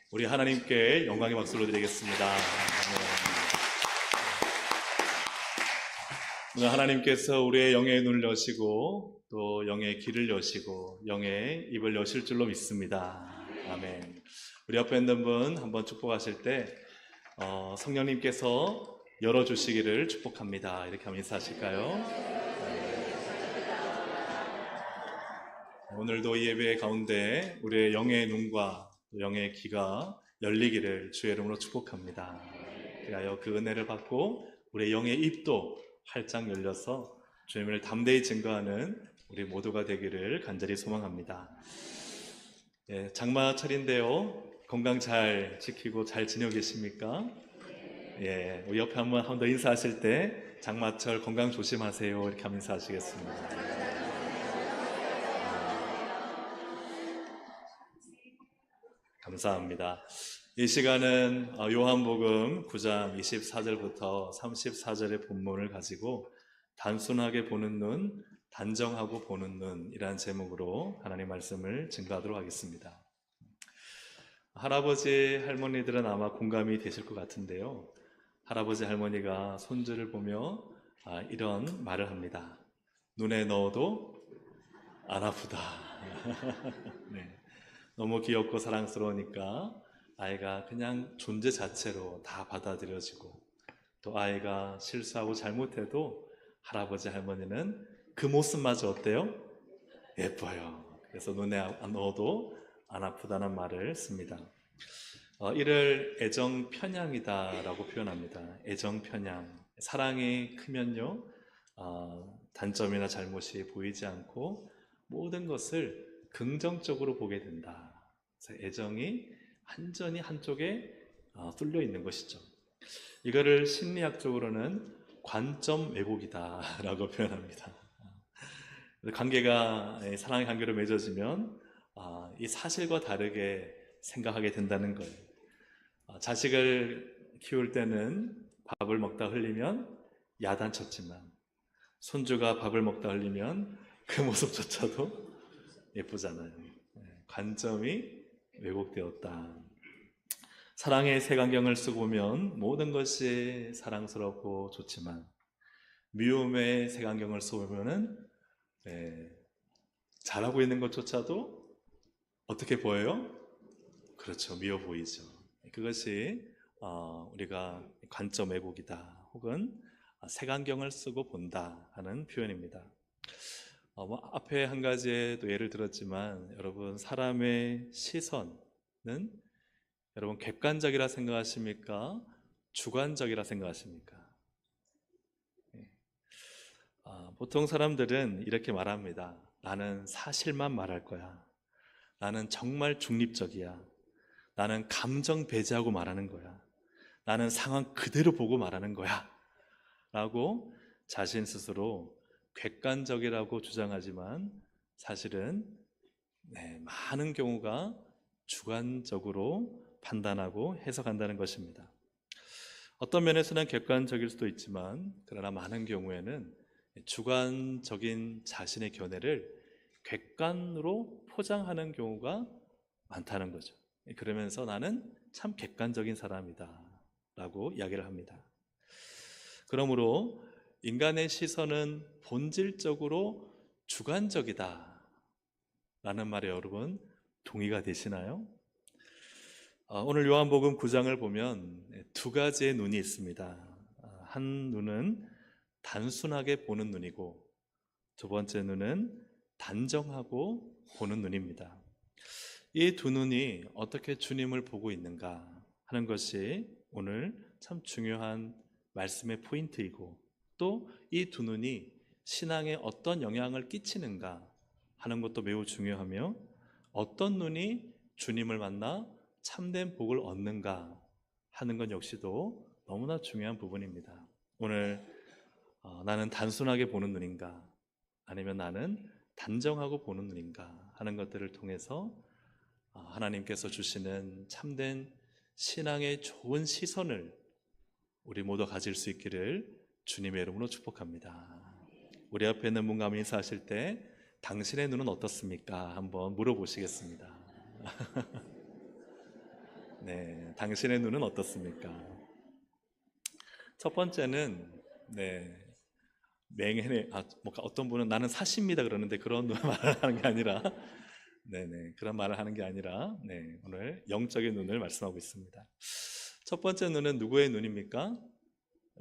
우리 하나님께 영광의 박수를 드리겠습니다. 오늘 하나님께서 우리의 영의 눈을 여시고 또 영의 귀를 여시고 영의 입을 여실 줄로 믿습니다. 아멘. 우리 옆에 있는 분 한번 축복하실 때 성령님께서 열어주시기를 축복합니다. 이렇게 하면 인사하실까요? 오늘도 이 예배 가운데 우리의 영의 눈과 영의 귀가 열리기를 주의 이름으로 축복합니다. 그리하여 그 은혜를 받고 우리의 영의 입도 활짝 열려서 주님을 담대히 증거하는 우리 모두가 되기를 간절히 소망합니다. 장마철인데요. 건강 잘 지키고 잘 지내고 계십니까? 우리 옆에 한 번 더 인사하실 때 장마철 건강 조심하세요. 이렇게 하면 인사하시겠습니다. 감사합니다. 이 시간은 요한복음 9장 24절부터 34절의 본문을 가지고 단순하게 보는 눈, 단정하고 보는 눈이라는 제목으로 하나님 말씀을 증거하도록 하겠습니다. 할아버지, 할머니들은 아마 공감이 되실 것 같은데요. 할아버지, 할머니가 손주를 보며 이런 말을 합니다. 눈에 넣어도 안 아프다. 네. 너무 귀엽고 사랑스러우니까 아이가 그냥 존재 자체로 다 받아들여지고, 또 아이가 실수하고 잘못해도 할아버지 할머니는 그 모습마저 어때요? 예뻐요. 그래서 눈에 넣어도 안 아프다는 말을 씁니다. 이를 애정 편향이다 라고 표현합니다. 애정 편향. 사랑이 크면요, 단점이나 잘못이 보이지 않고 모든 것을 긍정적으로 보게 된다. 그래서 애정이 완전히 한쪽에 뚫려 있는 것이죠. 이거를 심리학적으로는 관점 왜곡이다 라고 표현합니다. 관계가, 사랑의 관계로 맺어지면 이 사실과 다르게 생각하게 된다는 거예요. 자식을 키울 때는 밥을 먹다 흘리면 야단쳤지만, 손주가 밥을 먹다 흘리면 그 모습조차도 예쁘잖아요. 관점이 왜곡되었다. 사랑의 색안경을 쓰고 보면 모든 것이 사랑스럽고 좋지만, 미움의 색안경을 쓰고 보면은 잘하고 있는 것조차도 어떻게 보여요? 그렇죠, 미워 보이죠. 그것이 우리가 관점 왜곡이다, 혹은 색안경을 쓰고 본다 하는 표현입니다. 앞에 한 가지의 또 예를 들었지만, 여러분, 사람의 시선은 여러분 객관적이라 생각하십니까? 주관적이라 생각하십니까? 보통 사람들은 이렇게 말합니다. 나는 사실만 말할 거야. 나는 정말 중립적이야. 나는 감정 배제하고 말하는 거야. 나는 상황 그대로 보고 말하는 거야. 라고 자신 스스로 객관적이라고 주장하지만, 사실은 많은 경우가 주관적으로 판단하고 해석한다는 것입니다. 어떤 면에서는 객관적일 수도 있지만, 그러나 많은 경우에는 주관적인 자신의 견해를 객관으로 포장하는 경우가 많다는 거죠. 그러면서 나는 참 객관적인 사람이다 라고 이야기를 합니다. 그러므로 인간의 시선은 본질적으로 주관적이다 라는 말에 여러분 동의가 되시나요? 오늘 요한복음 9장을 보면 두 가지의 눈이 있습니다. 한 눈은 단순하게 보는 눈이고, 두 번째 눈은 단정하고 보는 눈입니다. 이 두 눈이 어떻게 주님을 보고 있는가 하는 것이 오늘 참 중요한 말씀의 포인트이고, 또 이 두 눈이 신앙에 어떤 영향을 끼치는가 하는 것도 매우 중요하며, 어떤 눈이 주님을 만나 참된 복을 얻는가 하는 것 역시도 너무나 중요한 부분입니다. 오늘 나는 단순하게 보는 눈인가, 아니면 나는 단정하고 보는 눈인가 하는 것들을 통해서 하나님께서 주시는 참된 신앙의 좋은 시선을 우리 모두 가질 수 있기를 주님의 이름으로 축복합니다. 우리 앞에 있는 분과 인사하실 때 당신의 눈은 어떻습니까? 한번 물어보시겠습니다. 네, 당신의 눈은 어떻습니까? 첫 번째는 맹인의 뭔가 어떤 분은 나는 사십니다 그러는데 그런 말을 하는 게 아니라 그런 말을 하는 게 아니라 오늘 영적인 눈을 말씀하고 있습니다. 첫 번째 눈은 누구의 눈입니까?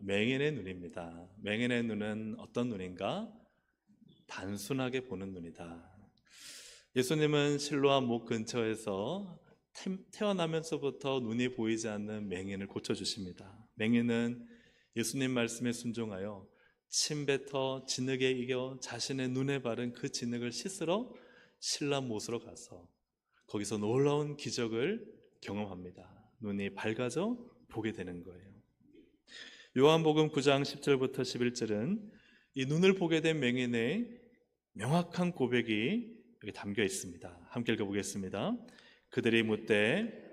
맹인의 눈입니다. 맹인의 눈은 어떤 눈인가? 단순하게 보는 눈이다. 예수님은 실로암 목 근처에서 태어나면서부터 눈이 보이지 않는 맹인을 고쳐주십니다. 맹인은 예수님 말씀에 순종하여 침뱉어 진흙에 이겨 자신의 눈에 바른 그 진흙을 씻으러 실로암 못으로 가서 거기서 놀라운 기적을 경험합니다. 눈이 밝아져 보게 되는 거예요. 요한복음 9장 10절부터 11절은 이 눈을 보게 된 맹인의 명확한 고백이 여기 담겨 있습니다. 함께 읽어보겠습니다. 그들이 묻되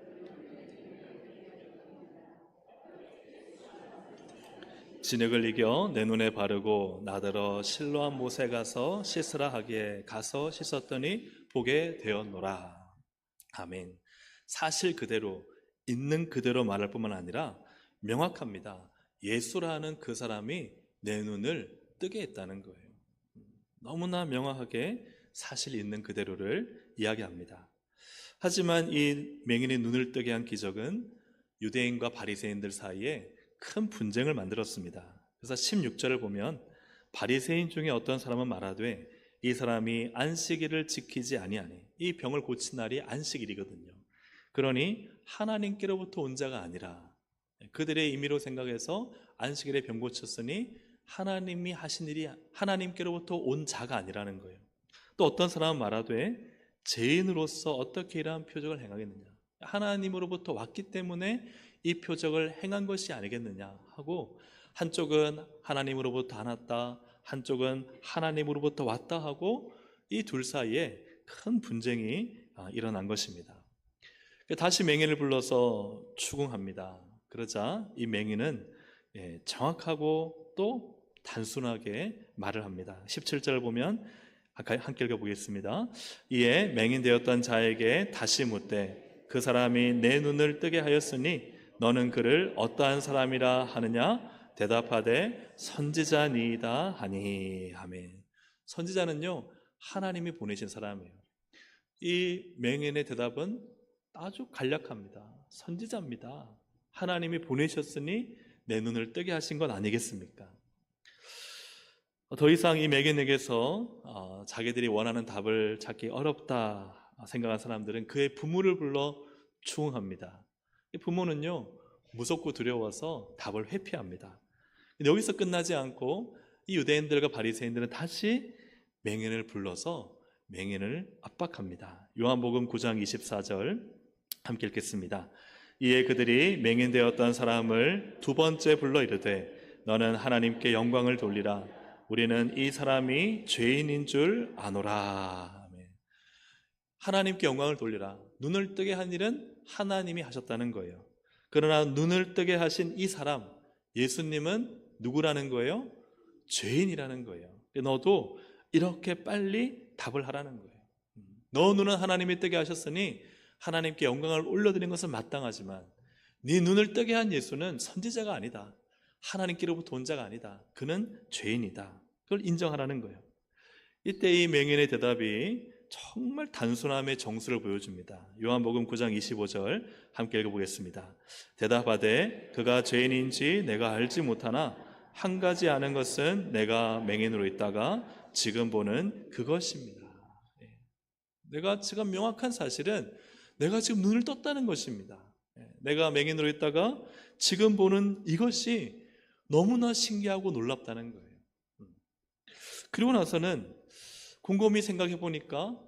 진흙을 이겨 내 눈에 바르고 나더러 실로암 못에 가서 씻으라 하기에 가서 씻었더니 보게 되었노라. 아멘. 사실 그대로 있는 그대로 말할 뿐만 아니라 명확합니다. 예수라는 그 사람이 내 눈을 뜨게 했다는 거예요. 너무나 명확하게 사실 있는 그대로를 이야기합니다. 하지만 이 맹인의 눈을 뜨게 한 기적은 유대인과 바리새인들 사이에 큰 분쟁을 만들었습니다. 그래서 16절을 보면 바리새인 중에 어떤 사람은 말하되 이 사람이 안식일을 지키지 아니하니, 이 병을 고친 날이 안식일이거든요. 그러니 하나님께로부터 온 자가 아니라 그들의 임의로 생각해서 안식일에 병 고쳤으니 하나님이 하신 일이 하나님께로부터 온 자가 아니라는 거예요. 또 어떤 사람은 말하되 죄인으로서 어떻게 이러한 표적을 행하겠느냐, 하나님으로부터 왔기 때문에 이 표적을 행한 것이 아니겠느냐 하고, 한쪽은 하나님으로부터 안 왔다, 한쪽은 하나님으로부터 왔다 하고 이 둘 사이에 큰 분쟁이 일어난 것입니다. 다시 맹인을 불러서 추궁합니다. 그러자 이 맹인은 정확하고 또 단순하게 말을 합니다. 17절을 보면 함께 읽어보겠습니다. 이에 맹인 되었던 자에게 다시 묻되 그 사람이 내 눈을 뜨게 하였으니 너는 그를 어떠한 사람이라 하느냐? 대답하되 선지자니이다 하니. 아멘. 선지자는요, 하나님이 보내신 사람이에요. 이 맹인의 대답은 아주 간략합니다. 선지자입니다. 하나님이 보내셨으니 내 눈을 뜨게 하신 건 아니겠습니까? 더 이상 이 맹인에게서 자기들이 원하는 답을 찾기 어렵다 생각한 사람들은 그의 부모를 불러 추궁합니다. 이 부모는요, 무섭고 두려워서 답을 회피합니다. 여기서 끝나지 않고 이 유대인들과 바리새인들은 다시 맹인을 불러서 맹인을 압박합니다. 요한복음 9장 24절 함께 읽겠습니다. 이에 그들이 맹인 되었던 사람을 두 번째 불러 이르되 너는 하나님께 영광을 돌리라. 우리는 이 사람이 죄인인 줄 아노라. 하나님께 영광을 돌리라. 눈을 뜨게 한 일은 하나님이 하셨다는 거예요. 그러나 눈을 뜨게 하신 이 사람, 예수님은 누구라는 거예요? 죄인이라는 거예요. 너도 이렇게 빨리 답을 하라는 거예요. 너 눈은 하나님이 뜨게 하셨으니 하나님께 영광을 올려드리는 것은 마땅하지만 네 눈을 뜨게 한 예수는 선지자가 아니다. 하나님께로부터 온 자가 아니다. 그는 죄인이다. 그걸 인정하라는 거예요. 이때 이 맹인의 대답이 정말 단순함의 정수를 보여줍니다. 요한복음 9장 25절 함께 읽어보겠습니다. 대답하되 그가 죄인인지 내가 알지 못하나 한 가지 아는 것은 내가 맹인으로 있다가 지금 보는 그것입니다. 내가 지금 명확한 사실은 내가 지금 눈을 떴다는 것입니다. 내가 맹인으로 있다가 지금 보는 이것이 너무나 신기하고 놀랍다는 거예요. 그리고 나서는 곰곰이 생각해 보니까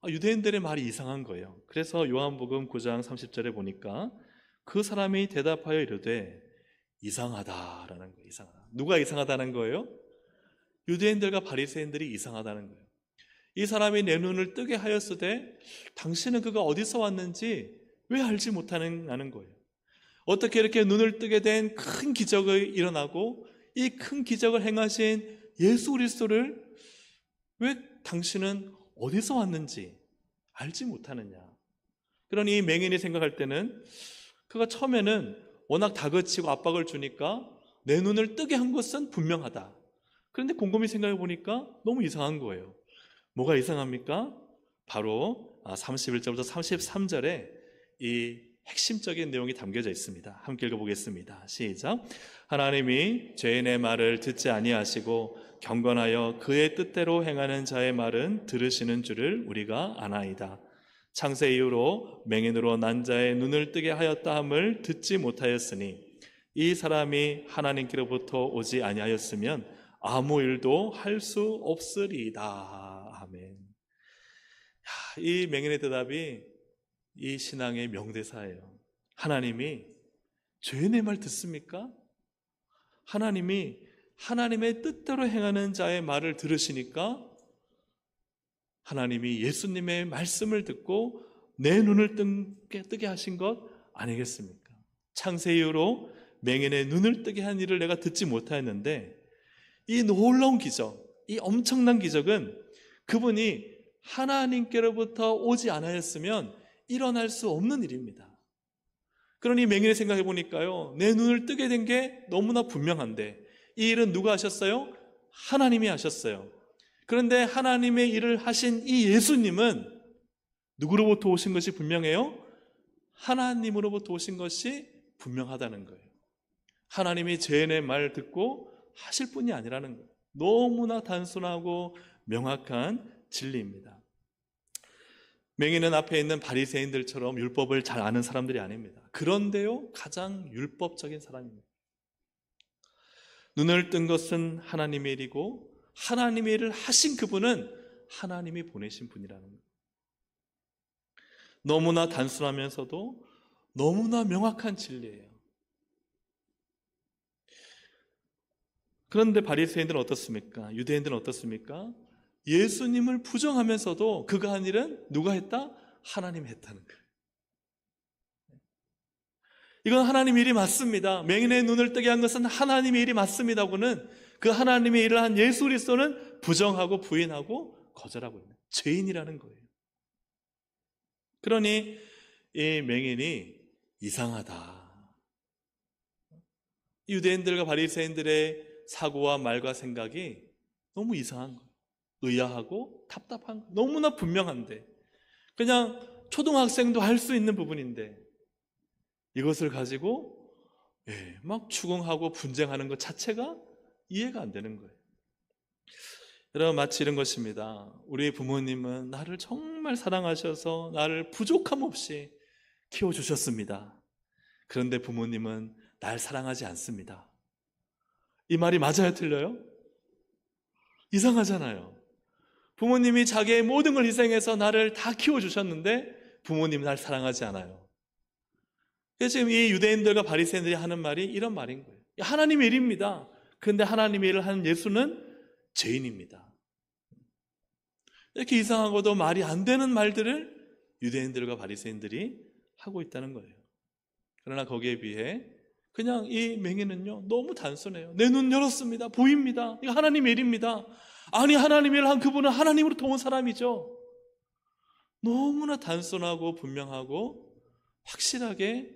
유대인들의 말이 이상한 거예요. 그래서 요한복음 9장 30절에 보니까 그 사람이 대답하여 이르되 이상하다라는 거예요. 이상하다. 누가 이상하다는 거예요? 유대인들과 바리새인들이 이상하다는 거예요. 이 사람이 내 눈을 뜨게 하였으되 당신은 그가 어디서 왔는지 왜 알지 못하는 거예요. 어떻게 이렇게 눈을 뜨게 된 큰 기적이 일어나고 이 큰 기적을 행하신 예수 그리스도를 왜 당신은 어디서 왔는지 알지 못하느냐. 그러니 이 맹인이 생각할 때는 그가 처음에는 워낙 다그치고 압박을 주니까 내 눈을 뜨게 한 것은 분명하다. 그런데 곰곰이 생각해 보니까 너무 이상한 거예요. 뭐가 이상합니까? 바로 31절부터 33절에 이 핵심적인 내용이 담겨져 있습니다. 함께 읽어보겠습니다. 시작. 하나님이 죄인의 말을 듣지 아니하시고 경건하여 그의 뜻대로 행하는 자의 말은 들으시는 줄을 우리가 아나이다. 창세 이후로 맹인으로 난 자의 눈을 뜨게 하였다 함을 듣지 못하였으니 이 사람이 하나님께로부터 오지 아니하였으면 아무 일도 할 수 없으리이다. 아멘. 이 맹인의 대답이 이 신앙의 명대사예요. 하나님이 죄인의 말 듣습니까? 하나님이 하나님의 뜻대로 행하는 자의 말을 들으시니까 하나님이 예수님의 말씀을 듣고 내 눈을 뜨게 하신 것 아니겠습니까? 창세 이후로 맹인의 눈을 뜨게 한 일을 내가 듣지 못하였는데 이 놀라운 기적, 이 엄청난 기적은 그분이 하나님께로부터 오지 않았으면 일어날 수 없는 일입니다. 그러니 맹인의 생각해 보니까요, 내 눈을 뜨게 된 게 너무나 분명한데 이 일은 누가 하셨어요? 하나님이 하셨어요. 그런데 하나님의 일을 하신 이 예수님은 누구로부터 오신 것이 분명해요? 하나님으로부터 오신 것이 분명하다는 거예요. 하나님이 죄인의 말 듣고 하실 분이 아니라는 거예요. 너무나 단순하고 명확한 진리입니다. 맹인은 앞에 있는 바리새인들처럼 율법을 잘 아는 사람들이 아닙니다. 그런데요, 가장 율법적인 사람입니다. 눈을 뜬 것은 하나님의 일이고 하나님의 일을 하신 그분은 하나님이 보내신 분이라는 거예요. 너무나 단순하면서도 너무나 명확한 진리예요. 그런데 바리새인들은 어떻습니까? 유대인들은 어떻습니까? 예수님을 부정하면서도 그가 한 일은 누가 했다? 하나님이 했다는 거예요. 이건 하나님의 일이 맞습니다. 맹인의 눈을 뜨게 한 것은 하나님의 일이 맞습니다고는 그 하나님의 일을 한 예수 그리스도는 부정하고 부인하고 거절하고 있는 죄인이라는 거예요. 그러니 이 맹인이 이상하다. 유대인들과 바리새인들의 사고와 말과 생각이 너무 이상한 거예요. 의아하고 답답한 거예요. 너무나 분명한데 그냥 초등학생도 할 수 있는 부분인데 이것을 가지고 막 추궁하고 분쟁하는 것 자체가 이해가 안 되는 거예요. 여러분, 마치 이런 것입니다. 우리 부모님은 나를 정말 사랑하셔서 나를 부족함 없이 키워주셨습니다. 그런데 부모님은 날 사랑하지 않습니다. 이 말이 맞아요, 틀려요? 이상하잖아요. 부모님이 자기의 모든 걸 희생해서 나를 다 키워주셨는데 부모님이 날 사랑하지 않아요. 그래서 지금 이 유대인들과 바리새인들이 하는 말이 이런 말인 거예요. 하나님의 일입니다. 그런데 하나님의 일을 하는 예수는 죄인입니다. 이렇게 이상하고도 말이 안 되는 말들을 유대인들과 바리새인들이 하고 있다는 거예요. 그러나 거기에 비해 그냥 이 맹인은요 너무 단순해요. 내 눈 열었습니다. 보입니다. 이거 하나님의 일입니다. 아니, 하나님의 일을 한 그분은 하나님으로부터 온 사람이죠. 너무나 단순하고 분명하고 확실하게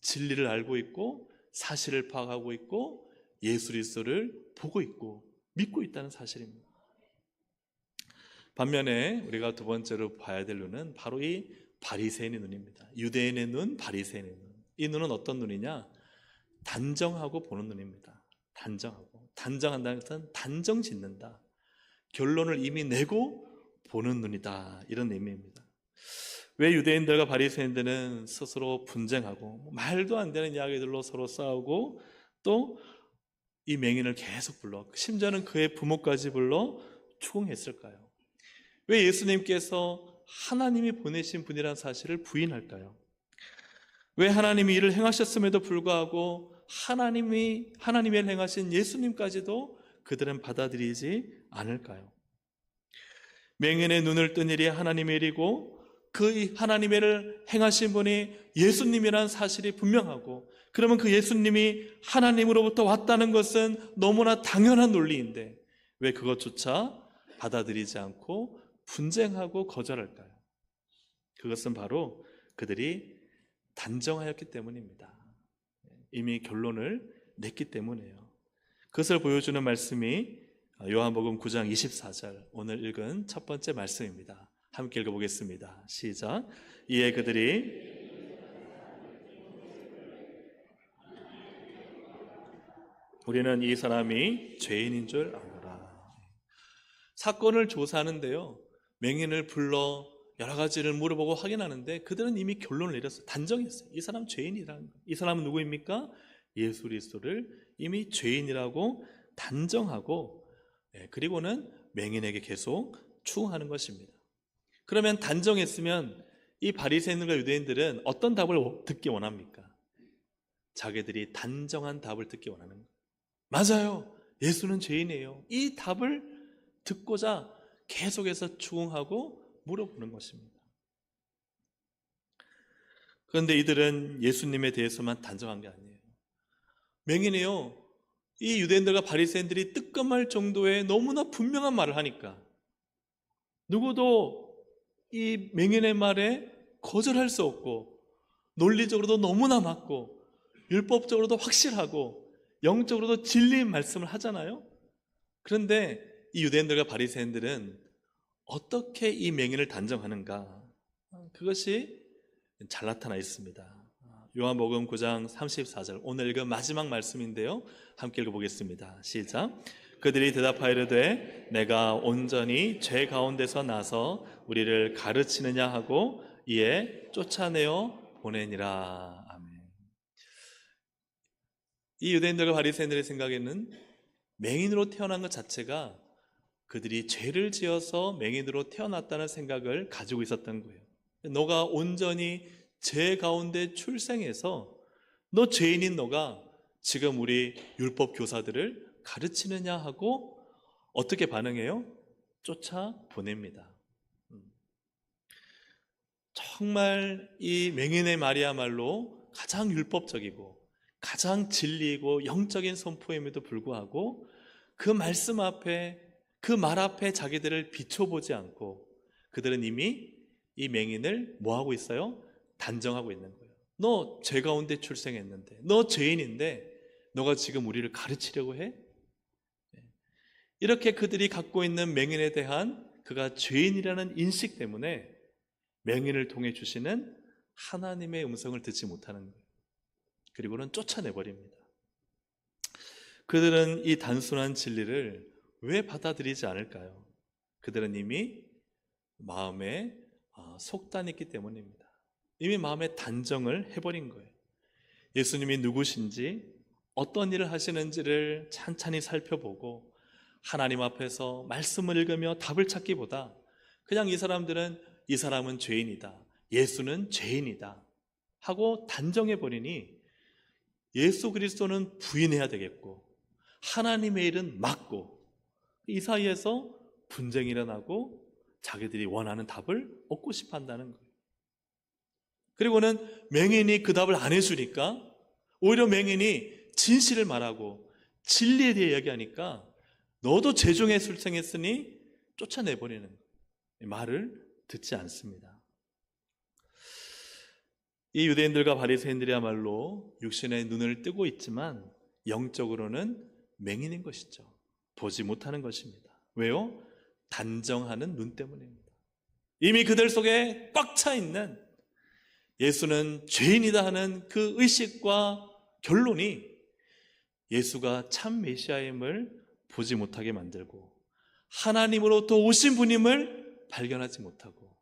진리를 알고 있고 사실을 파악하고 있고 예수 그리스도를 보고 있고 믿고 있다는 사실입니다. 반면에 우리가 두 번째로 봐야 될 눈은 바로 이 바리새인의 눈입니다. 유대인의 눈, 바리새인의 눈. 이 눈은 어떤 눈이냐? 단정하고 보는 눈입니다. 단정하고. 단정한다는 것은 단정 짓는다. 결론을 이미 내고 보는 눈이다. 이런 의미입니다. 왜 유대인들과 바리새인들은 스스로 분쟁하고 말도 안 되는 이야기들로 서로 싸우고 또 이 맹인을 계속 불러 심지어는 그의 부모까지 불러 추궁했을까요? 왜 예수님께서 하나님이 보내신 분이라는 사실을 부인할까요? 왜 하나님이 일을 행하셨음에도 불구하고 하나님의 일을 행하신 예수님까지도 그들은 받아들이지 않을까요? 맹인의 눈을 뜬 일이 하나님의 일이고 그 하나님의 일을 행하신 분이 예수님이라는 사실이 분명하고 그러면 그 예수님이 하나님으로부터 왔다는 것은 너무나 당연한 논리인데 왜 그것조차 받아들이지 않고 분쟁하고 거절할까요? 그것은 바로 그들이 단정하였기 때문입니다. 이미 결론을 냈기 때문이에요. 그것을 보여주는 말씀이 요한복음 9장 24절, 오늘 읽은 첫 번째 말씀입니다. 함께 읽어보겠습니다. 시작. 이에 그들이 우리는 이 사람이 죄인인 줄 아노라. 사건을 조사하는데요, 맹인을 불러 여러 가지를 물어보고 확인하는데 그들은 이미 결론을 내렸어요. 단정했어요. 이 사람 죄인이라는 거예요. 이 사람은 누구입니까? 예수 그리스도를 이미 죄인이라고 단정하고, 그리고는 맹인에게 계속 추궁하는 것입니다. 그러면 단정했으면 이 바리새인들과 유대인들은 어떤 답을 듣기 원합니까? 자기들이 단정한 답을 듣기 원하는 거예요. 맞아요, 예수는 죄인이에요. 이 답을 듣고자 계속해서 추궁하고 물어보는 것입니다. 그런데 이들은 예수님에 대해서만 단정한 게 아니에요. 맹인이요, 이 유대인들과 바리새인들이 뜨끔할 정도의 너무나 분명한 말을 하니까 누구도 이 맹인의 말에 거절할 수 없고, 논리적으로도 너무나 맞고 율법적으로도 확실하고 영적으로도 진리인 말씀을 하잖아요. 그런데 이 유대인들과 바리새인들은 어떻게 이 맹인을 단정하는가, 그것이 잘 나타나 있습니다. 요한복음 9장 34절, 오늘 읽은 마지막 말씀인데요, 함께 읽어보겠습니다. 시작. 그들이 대답하이르되 내가 온전히 죄 가운데서 나서 우리를 가르치느냐 하고 이에 쫓아내어 보내니라. 아멘. 이 유대인들과 바리새인들의 생각에는 맹인으로 태어난 것 자체가 그들이 죄를 지어서 맹인으로 태어났다는 생각을 가지고 있었던 거예요. 너가 온전히 죄 가운데 출생해서 너 죄인인 너가 지금 우리 율법 교사들을 가르치느냐 하고 어떻게 반응해요? 쫓아 보냅니다. 정말 이 맹인의 말이야말로 가장 율법적이고 가장 진리이고 영적인 선포임에도 불구하고 그 말씀 앞에, 그 말 앞에 자기들을 비춰보지 않고 그들은 이미 이 맹인을 뭐하고 있어요? 단정하고 있는 거예요. 너 죄 가운데 출생했는데, 너 죄인인데 너가 지금 우리를 가르치려고 해? 이렇게 그들이 갖고 있는 맹인에 대한 그가 죄인이라는 인식 때문에 맹인을 통해 주시는 하나님의 음성을 듣지 못하는 거예요. 그리고는 쫓아내버립니다. 그들은 이 단순한 진리를 왜 받아들이지 않을까요? 그들은 이미 마음에 속단이 있기 때문입니다. 이미 마음에 단정을 해버린 거예요. 예수님이 누구신지, 어떤 일을 하시는지를 찬찬히 살펴보고 하나님 앞에서 말씀을 읽으며 답을 찾기보다 그냥 이 사람은 죄인이다, 예수는 죄인이다 하고 단정해버리니 예수 그리스도는 부인해야 되겠고 하나님의 일은 맞고, 이 사이에서 분쟁이 일어나고 자기들이 원하는 답을 얻고 싶어 한다는 거예요. 그리고는 맹인이 그 답을 안 해주니까 오히려 맹인이 진실을 말하고 진리에 대해 이야기하니까 너도 죄 중에 출생했으니 쫓아내버리는 거예요. 말을 듣지 않습니다. 이 유대인들과 바리새인들이야말로 육신의 눈을 뜨고 있지만 영적으로는 맹인인 것이죠. 보지 못하는 것입니다. 왜요? 단정하는 눈 때문입니다. 이미 그들 속에 꽉 차 있는 예수는 죄인이다 하는 그 의식과 결론이 예수가 참 메시아임을 보지 못하게 만들고 하나님으로부터 오신 분임을 발견하지 못하고,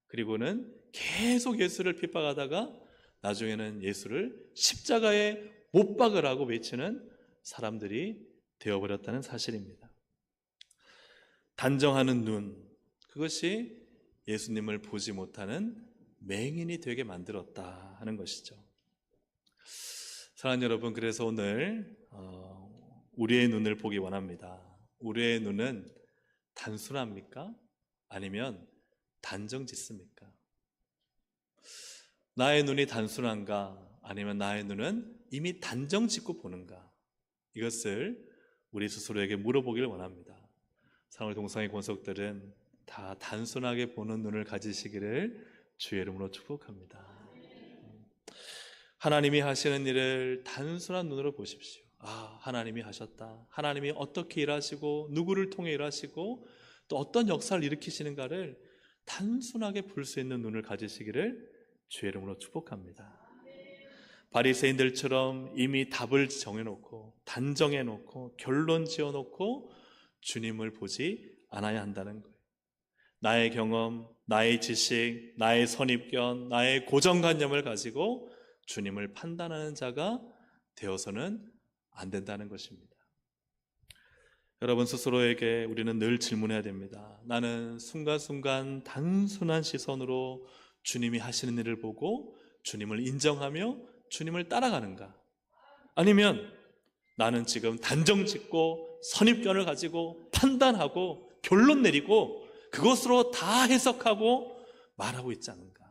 그리고는 계속 예수를 핍박하다가 나중에는 예수를 십자가에 못 박으라고 외치는 사람들이 되어버렸다는 사실입니다. 단정하는 눈, 그것이 예수님을 보지 못하는 맹인이 되게 만들었다 하는 것이죠. 사랑하는 여러분, 그래서 오늘 우리의 눈을 보기 원합니다. 우리의 눈은 단순합니까? 아니면 단정짓습니까? 나의 눈이 단순한가? 아니면 나의 눈은 이미 단정짓고 보는가? 이것을 우리 스스로에게 물어보기를 원합니다. 사랑하는 동성애 권속들은 다 단순하게 보는 눈을 가지시기를 주의 이름으로 축복합니다. 하나님이 하시는 일을 단순한 눈으로 보십시오. 아, 하나님이 하셨다. 하나님이 어떻게 일하시고 누구를 통해 일하시고 또 어떤 역사를 일으키시는가를 단순하게 볼 수 있는 눈을 가지시기를 주의 이름으로 축복합니다. 바리새인들처럼 이미 답을 정해놓고 단정해놓고 결론 지어놓고 주님을 보지 않아야 한다는 거예요. 나의 경험, 나의 지식, 나의 선입견, 나의 고정관념을 가지고 주님을 판단하는 자가 되어서는 안 된다는 것입니다. 여러분 스스로에게 우리는 늘 질문해야 됩니다. 나는 순간순간 단순한 시선으로 주님이 하시는 일을 보고 주님을 인정하며 주님을 따라가는가? 아니면 나는 지금 단정 짓고 선입견을 가지고 판단하고 결론 내리고 그것으로 다 해석하고 말하고 있지 않은가?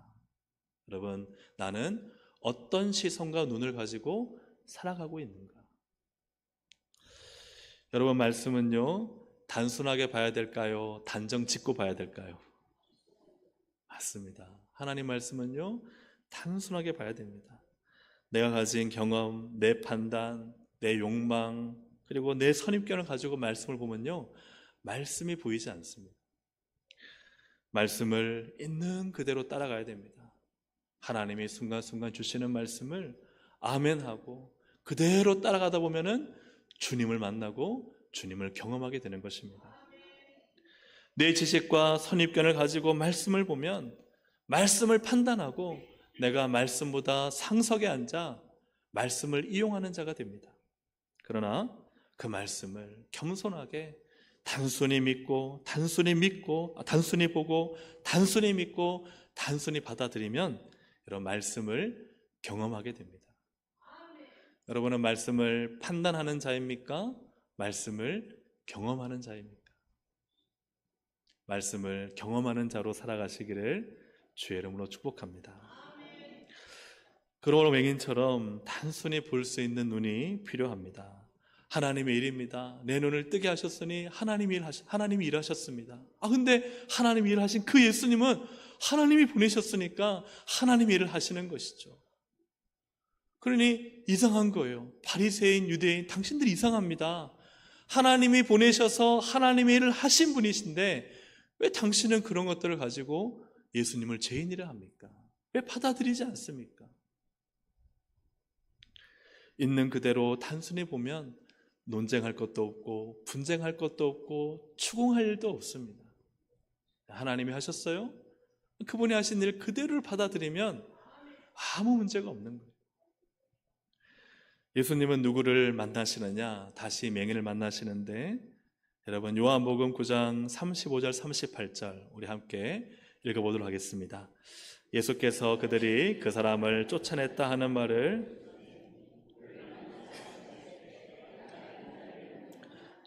여러분, 나는 어떤 시선과 눈을 가지고 살아가고 있는가? 여러분, 말씀은요, 단순하게 봐야 될까요? 단정 짓고 봐야 될까요? 맞습니다. 하나님 말씀은요, 단순하게 봐야 됩니다. 내가 가진 경험, 내 판단, 내 욕망, 그리고 내 선입견을 가지고 말씀을 보면요, 말씀이 보이지 않습니다. 말씀을 있는 그대로 따라가야 됩니다. 하나님이 순간순간 주시는 말씀을 아멘하고 그대로 따라가다 보면은 주님을 만나고 주님을 경험하게 되는 것입니다. 내 지식과 선입견을 가지고 말씀을 보면 말씀을 판단하고 내가 말씀보다 상석에 앉아 말씀을 이용하는 자가 됩니다. 그러나 그 말씀을 겸손하게 단순히 믿고 단순히 보고 단순히 믿고 단순히 받아들이면 이런 말씀을 경험하게 됩니다. 여러분은 말씀을 판단하는 자입니까? 말씀을 경험하는 자입니까? 말씀을 경험하는 자로 살아가시기를 주의 이름으로 축복합니다. 그러므로 맹인처럼 단순히 볼 수 있는 눈이 필요합니다. 하나님의 일입니다. 내 눈을 뜨게 하셨으니 하나님이 일하셨습니다. 근데 하나님이 일하신 그 예수님은 하나님이 보내셨으니까 하나님이 일을 하시는 것이죠. 그러니 이상한 거예요. 바리새인, 유대인, 당신들이 이상합니다. 하나님이 보내셔서 하나님의 일을 하신 분이신데 왜 당신은 그런 것들을 가지고 예수님을 죄인이라 합니까? 왜 받아들이지 않습니까? 있는 그대로 단순히 보면 논쟁할 것도 없고 분쟁할 것도 없고 추궁할 일도 없습니다. 하나님이 하셨어요? 그분이 하신 일 그대로를 받아들이면 아무 문제가 없는 거예요. 예수님은 누구를 만나시느냐? 다시 맹인을 만나시는데 여러분 요한복음 9장 35절 38절 우리 함께 읽어보도록 하겠습니다. 예수께서 그들이 그 사람을 쫓아냈다 하는 말을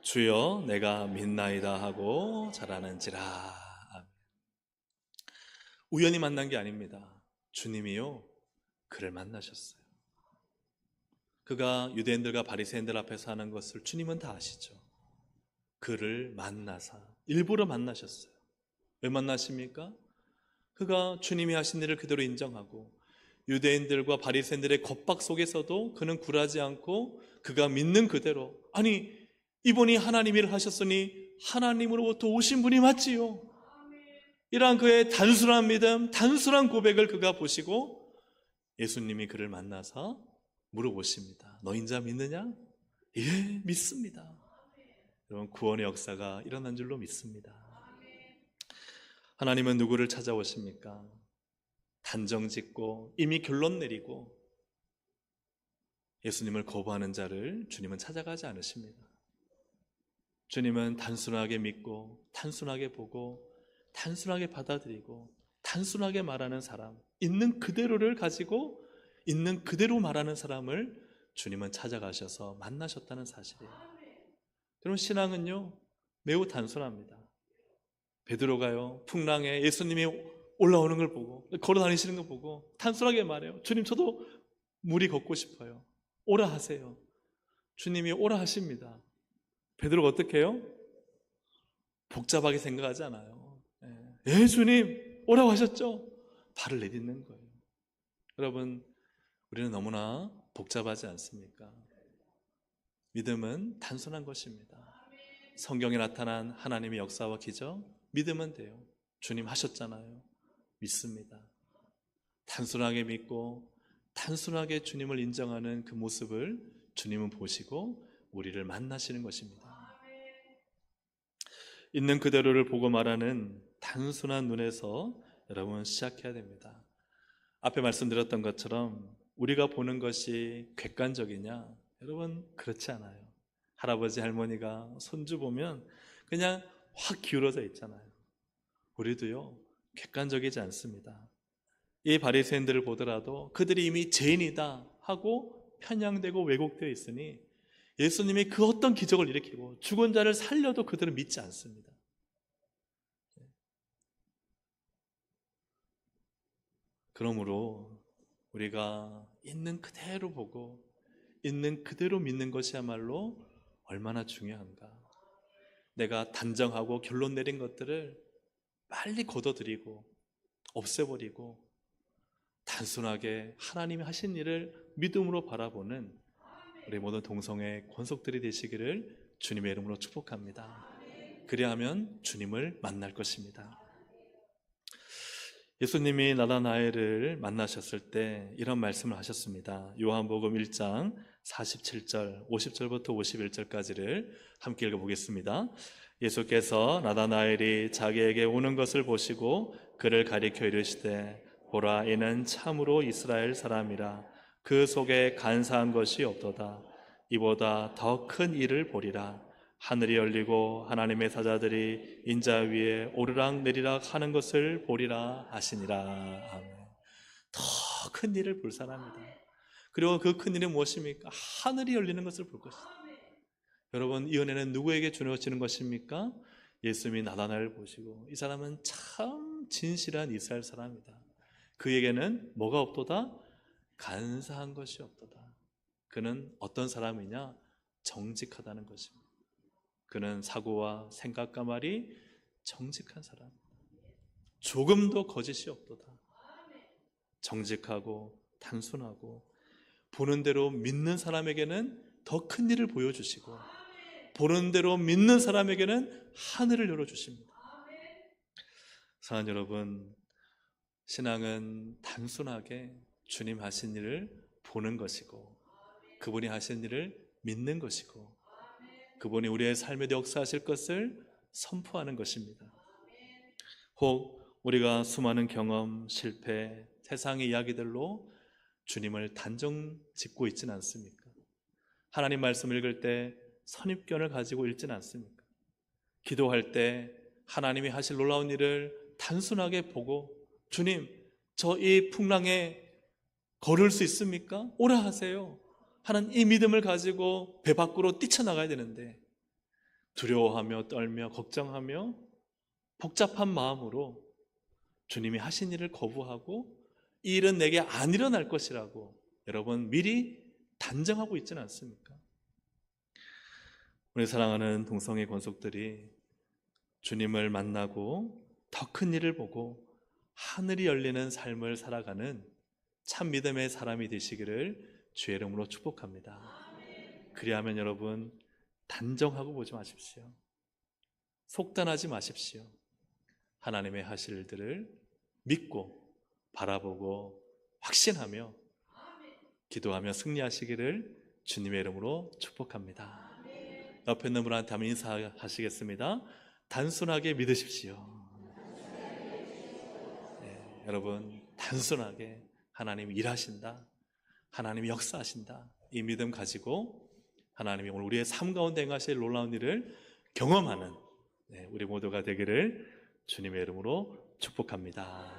주여 내가 믿나이다 하고 잘하는지라. 우연히 만난 게 아닙니다. 주님이요 그를 만나셨어요. 그가 유대인들과 바리새인들 앞에서 하는 것을 주님은 다 아시죠. 그를 만나사 일부러 만나셨어요. 왜 만나십니까? 그가 주님이 하신 일을 그대로 인정하고 유대인들과 바리새인들의 겁박 속에서도 그는 굴하지 않고 그가 믿는 그대로 이분이 하나님 일을 하셨으니 하나님으로부터 오신 분이 맞지요. 이러한 그의 단순한 믿음, 단순한 고백을 그가 보시고 예수님이 그를 만나서 물어보십니다. 너 인자 믿느냐? 예, 믿습니다. 여러분 구원의 역사가 일어난 줄로 믿습니다. 하나님은 누구를 찾아오십니까? 단정짓고 이미 결론 내리고 예수님을 거부하는 자를 주님은 찾아가지 않으십니다. 주님은 단순하게 믿고 단순하게 보고 단순하게 받아들이고 단순하게 말하는 사람, 있는 그대로를 가지고 있는 그대로 말하는 사람을 주님은 찾아가셔서 만나셨다는 사실이에요. 여러분 신앙은요 매우 단순합니다. 베드로가요 풍랑에 예수님이 올라오는 걸 보고 걸어 다니시는 걸 보고 단순하게 말해요. 주님 저도 물이 걷고 싶어요. 오라 하세요. 주님이 오라 하십니다. 베드로가 어떻게 해요? 복잡하게 생각하지 않아요. 예 주님 오라고 하셨죠? 발을 내딛는 거예요. 여러분, 우리는 너무나 복잡하지 않습니까? 믿음은 단순한 것입니다. 성경에 나타난 하나님의 역사와 기적 믿으면 돼요. 주님 하셨잖아요. 믿습니다. 단순하게 믿고 단순하게 주님을 인정하는 그 모습을 주님은 보시고 우리를 만나시는 것입니다. 있는 그대로를 보고 말하는 단순한 눈에서 여러분 시작해야 됩니다. 앞에 말씀드렸던 것처럼 우리가 보는 것이 객관적이냐? 여러분, 그렇지 않아요. 할아버지 할머니가 손주 보면 그냥 확 기울어져 있잖아요. 우리도요, 객관적이지 않습니다. 이 바리새인들을 보더라도 그들이 이미 죄인이다 하고 편향되고 왜곡되어 있으니 예수님이 그 어떤 기적을 일으키고 죽은 자를 살려도 그들은 믿지 않습니다. 그러므로 우리가 있는 그대로 보고 있는 그대로 믿는 것이야말로 얼마나 중요한가. 내가 단정하고 결론 내린 것들을 빨리 걷어들이고 없애버리고 단순하게 하나님이 하신 일을 믿음으로 바라보는 우리 모든 동성애 권속들이 되시기를 주님의 이름으로 축복합니다. 그리하면 주님을 만날 것입니다. 예수님이 나다나엘을 만나셨을 때 이런 말씀을 하셨습니다. 요한복음 1장 47절, 50절부터 51절까지를 함께 읽어보겠습니다. 예수께서 나다나엘이 자기에게 오는 것을 보시고 그를 가리켜 이르시되 보라, 이는 참으로 이스라엘 사람이라. 그 속에 간사한 것이 없도다. 이보다 더 큰 일을 보리라. 하늘이 열리고 하나님의 사자들이 인자 위에 오르락 내리락 하는 것을 보리라 하시니라. 아멘. 더 큰 일을 볼 사람이다. 그리고 그 큰 일이 무엇입니까? 하늘이 열리는 것을 볼 것이다. 여러분, 이 은혜는 누구에게 주어지는 것입니까? 예수님이 나다나엘을 보시고 이 사람은 참 진실한 이스라엘 사람이다. 그에게는 뭐가 없도다? 간사한 것이 없도다. 그는 어떤 사람이냐? 정직하다는 것입니다. 그는 사고와 생각과 말이 정직한 사람. 조금도 거짓이 없도다. 정직하고 단순하고 보는 대로 믿는 사람에게는 더 큰 일을 보여주시고 보는 대로 믿는 사람에게는 하늘을 열어주십니다. 사랑하는 여러분, 신앙은 단순하게 주님 하신 일을 보는 것이고 그분이 하신 일을 믿는 것이고 그분이 우리의 삶에 역사하실 것을 선포하는 것입니다. 혹 우리가 수많은 경험, 실패, 세상의 이야기들로 주님을 단정 짓고 있지는 않습니까? 하나님 말씀 읽을 때 선입견을 가지고 읽지는 않습니까? 기도할 때 하나님이 하실 놀라운 일을 단순하게 보고 주님, 저 이 풍랑에 걸을 수 있습니까? 오라 하세요 하는 이 믿음을 가지고 배 밖으로 뛰쳐나가야 되는데 두려워하며 떨며 걱정하며 복잡한 마음으로 주님이 하신 일을 거부하고 이 일은 내게 안 일어날 것이라고 여러분 미리 단정하고 있지는 않습니까? 우리 사랑하는 동성애 권속들이 주님을 만나고 더 큰 일을 보고 하늘이 열리는 삶을 살아가는 참 믿음의 사람이 되시기를 주의 이름으로 축복합니다. 그리하면 여러분 단정하고 보지 마십시오. 속단하지 마십시오. 하나님의 하실 일들을 믿고 바라보고 확신하며 기도하며 승리하시기를 주님의 이름으로 축복합니다. 옆에 있는 분한테 한번 인사하시겠습니다. 단순하게 믿으십시오. 네, 여러분 단순하게 하나님이 일하신다, 하나님이 역사하신다, 이 믿음 가지고 하나님이 오늘 우리의 삶 가운데 행하실 놀라운 일을 경험하는 우리 모두가 되기를 주님의 이름으로 축복합니다.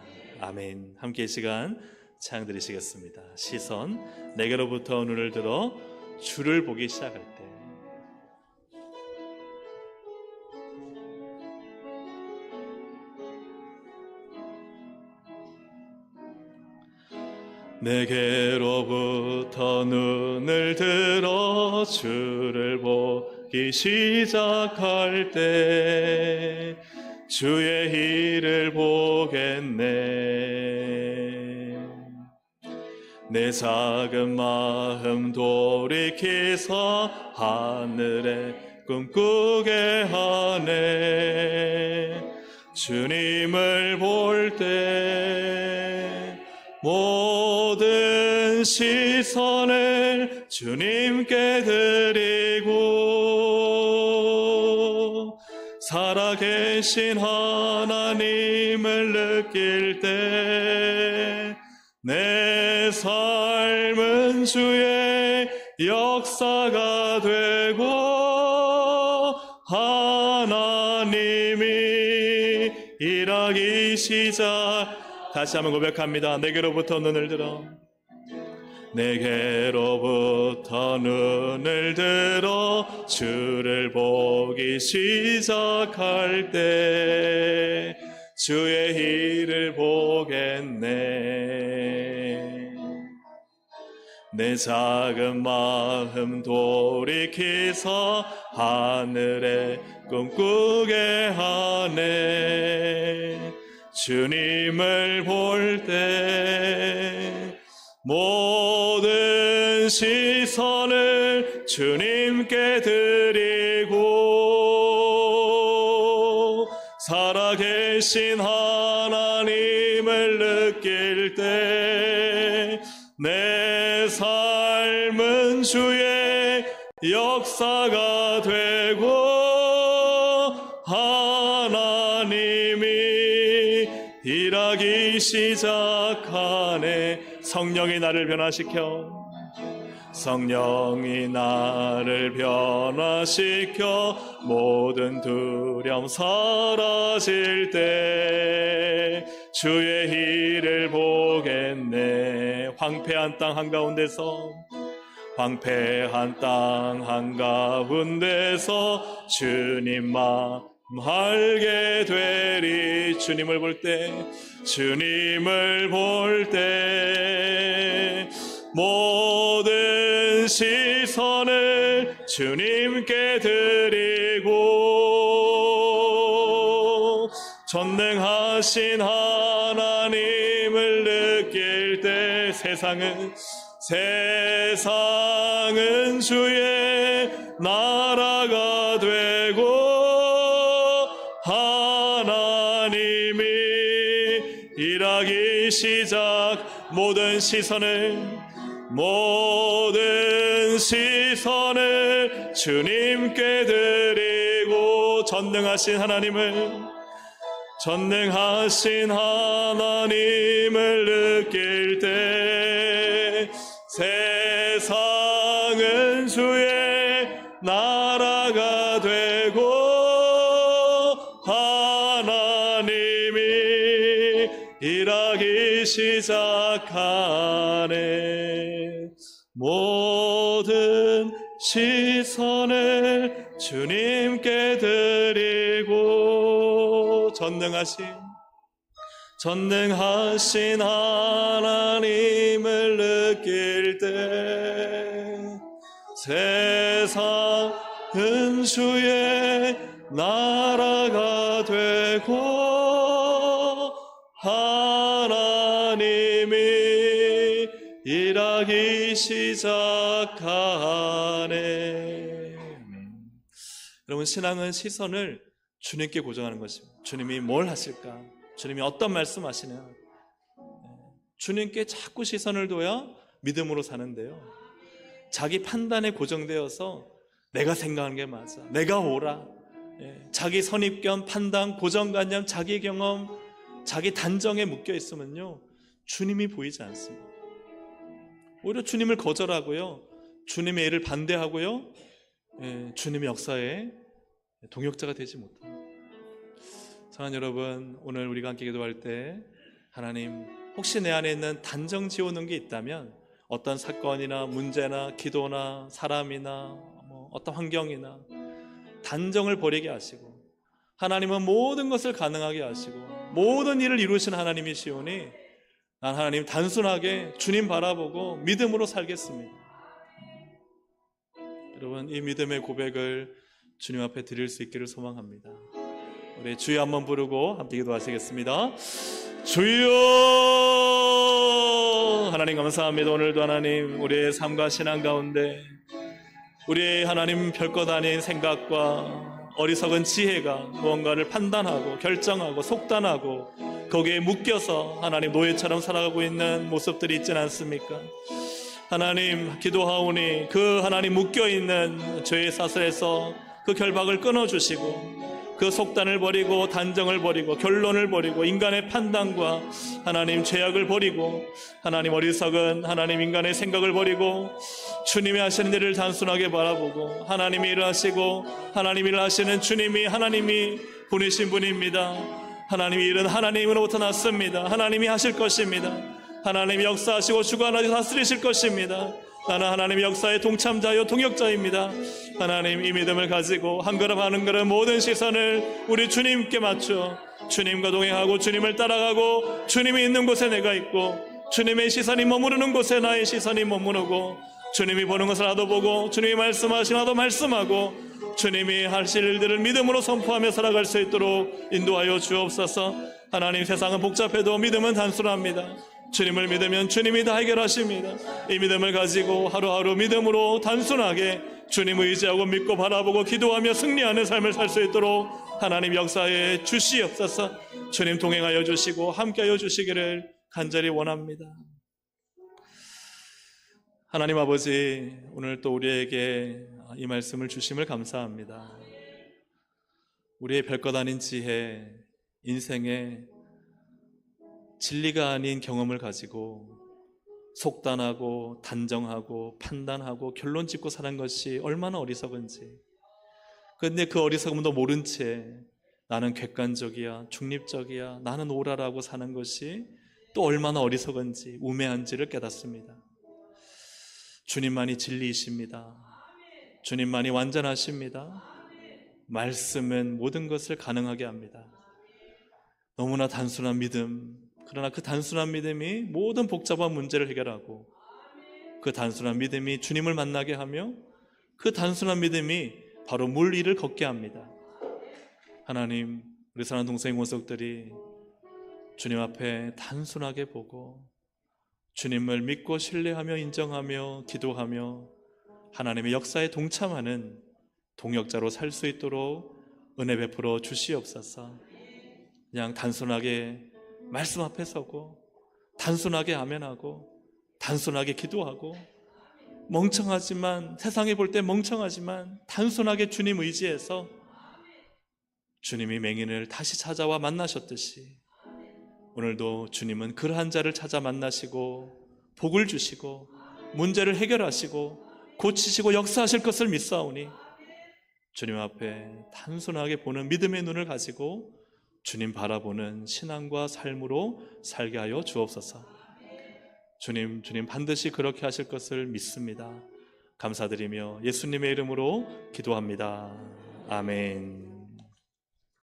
아멘. 함께 이 시간 찬양 드리시겠습니다. 시선 내게로부터 눈을 들어 주를 보기 시작할 때 내게로부터 눈을 들어 주를 보기 시작할 때 주의 일을 보겠네. 내 작은 마음 돌이켜서 하늘에 꿈꾸게 하네. 주님을 볼 때 모든 시선을 주님께 드리고 살아계신 하나님을 느낄 때 내 삶은 주의 역사가 되고 하나님이 일하기 시작. 다시 한번 고백합니다. 내게로부터 눈을 들어, 내게로부터 눈을 들어 주를 보기 시작할 때 주의 일을 보겠네. 내 작은 마음 돌이켜서 하늘에 꿈꾸게 하네. 주님을 볼 때 모든 시선을 주님께 드리고 살아계신 하나님을 느낄 때 내 삶은 주의 역사가 되고 하나님이 일하기 시작하네. 성령이 나를 변화시켜, 성령이 나를 변화시켜 모든 두려움 사라질 때 주의 일을 보겠네. 황폐한 땅 한가운데서, 황폐한 땅 한가운데서 주님 마음 알게 되리. 주님을 볼 때, 주님을 볼 때 모든 시선을 주님께 드리고 전능하신 하나님을 느낄 때 세상은 주의 나라가 되고 하나님이 일하기 시작. 모든 시선을 주님께 드리고 전능하신 하나님을 느낄 때 세상은 주의 나라가 되고 하나님이 일하기 시작하네. 모든 시선을 주님께 드리고 전능하신 하나님을 느낄 때 세상은 주의 나라가 되고 하나님이 일하기 시작하네. 여러분, 신앙은 시선을 주님께 고정하는 것입니다. 주님이 뭘 하실까? 주님이 어떤 말씀 하시냐? 주님께 자꾸 시선을 둬야 믿음으로 사는데요, 자기 판단에 고정되어서 내가 생각하는 게 맞아, 내가 옳아, 자기 선입견, 판단, 고정관념, 자기 경험, 자기 단정에 묶여 있으면요, 주님이 보이지 않습니다. 오히려 주님을 거절하고요, 주님의 일을 반대하고요, 주님의 역사에 동역자가 되지 못합니다. 사랑하는 여러분, 오늘 우리가 함께 기도할 때 하나님, 혹시 내 안에 있는 단정 지어놓은 게 있다면 어떤 사건이나 문제나 기도나 사람이나 어떤 환경이나 단정을 버리게 하시고, 하나님은 모든 것을 가능하게 하시고 모든 일을 이루신 하나님이시오니 난 하나님 단순하게 주님 바라보고 믿음으로 살겠습니다. 여러분, 이 믿음의 고백을 주님 앞에 드릴 수 있기를 소망합니다. 우리 주여 한번 부르고 함께 기도하시겠습니다. 주여, 하나님 감사합니다. 오늘도 하나님 우리의 삶과 신앙 가운데 우리의 하나님 별것 아닌 생각과 어리석은 지혜가 무언가를 판단하고 결정하고 속단하고 거기에 묶여서 하나님 노예처럼 살아가고 있는 모습들이 있지는 않습니까? 하나님 기도하오니 그 하나님 묶여있는 죄의 사슬에서 그 결박을 끊어주시고 그 속단을 버리고 단정을 버리고 결론을 버리고 인간의 판단과 하나님 죄악을 버리고 하나님 어리석은 하나님 인간의 생각을 버리고 주님이 하시는 일을 단순하게 바라보고 하나님이 일을 하시고 하나님 일을 하시는 주님이 하나님이 보내신 분입니다. 하나님이 일은 하나님으로부터 났습니다. 하나님이 하실 것입니다. 하나님이 역사하시고 주관하시고 다스리실 것입니다. 나는 하나님의 역사의 동참자요 동역자입니다. 하나님 이 믿음을 가지고 한 걸음 한 걸음 모든 시선을 우리 주님께 맞춰 주님과 동행하고 주님을 따라가고 주님이 있는 곳에 내가 있고 주님의 시선이 머무르는 곳에 나의 시선이 머무르고 주님이 보는 것을 나도 보고 주님이 말씀하시나 나도 말씀하고 주님이 하실 일들을 믿음으로 선포하며 살아갈 수 있도록 인도하여 주옵소서. 하나님 세상은 복잡해도 믿음은 단순합니다. 주님을 믿으면 주님이 다 해결하십니다. 이 믿음을 가지고 하루하루 믿음으로 단순하게 주님을 의지하고 믿고 바라보고 기도하며 승리하는 삶을 살 수 있도록 하나님 역사에 주시옵소서. 주님 동행하여 주시고 함께하여 주시기를 간절히 원합니다. 하나님 아버지, 오늘 또 우리에게 이 말씀을 주심을 감사합니다. 우리의 별것 아닌 지혜, 인생에 진리가 아닌 경험을 가지고 속단하고 단정하고 판단하고 결론 짓고 사는 것이 얼마나 어리석은지, 그런데 그 어리석음도 모른 채 나는 객관적이야, 중립적이야, 나는 옳아라고 사는 것이 또 얼마나 어리석은지, 우매한지를 깨닫습니다. 주님만이 진리이십니다. 주님만이 완전하십니다. 말씀은 모든 것을 가능하게 합니다. 너무나 단순한 믿음, 그러나 그 단순한 믿음이 모든 복잡한 문제를 해결하고 그 단순한 믿음이 주님을 만나게 하며 그 단순한 믿음이 바로 물 위를 걷게 합니다. 하나님, 우리 사랑하는 동생 원석들이 주님 앞에 단순하게 보고 주님을 믿고 신뢰하며 인정하며 기도하며 하나님의 역사에 동참하는 동역자로 살 수 있도록 은혜 베풀어 주시옵소서. 그냥 단순하게 말씀 앞에 서고 단순하게 아멘하고 단순하게 기도하고 멍청하지만, 세상에 볼 때 멍청하지만 단순하게 주님 의지해서 주님이 맹인을 다시 찾아와 만나셨듯이 오늘도 주님은 그러한 자를 찾아 만나시고 복을 주시고 문제를 해결하시고 고치시고 역사하실 것을 믿사오니 주님 앞에 단순하게 보는 믿음의 눈을 가지고 주님 바라보는 신앙과 삶으로 살게 하여 주옵소서. 주님 반드시 그렇게 하실 것을 믿습니다. 감사드리며 예수님의 이름으로 기도합니다. 아멘.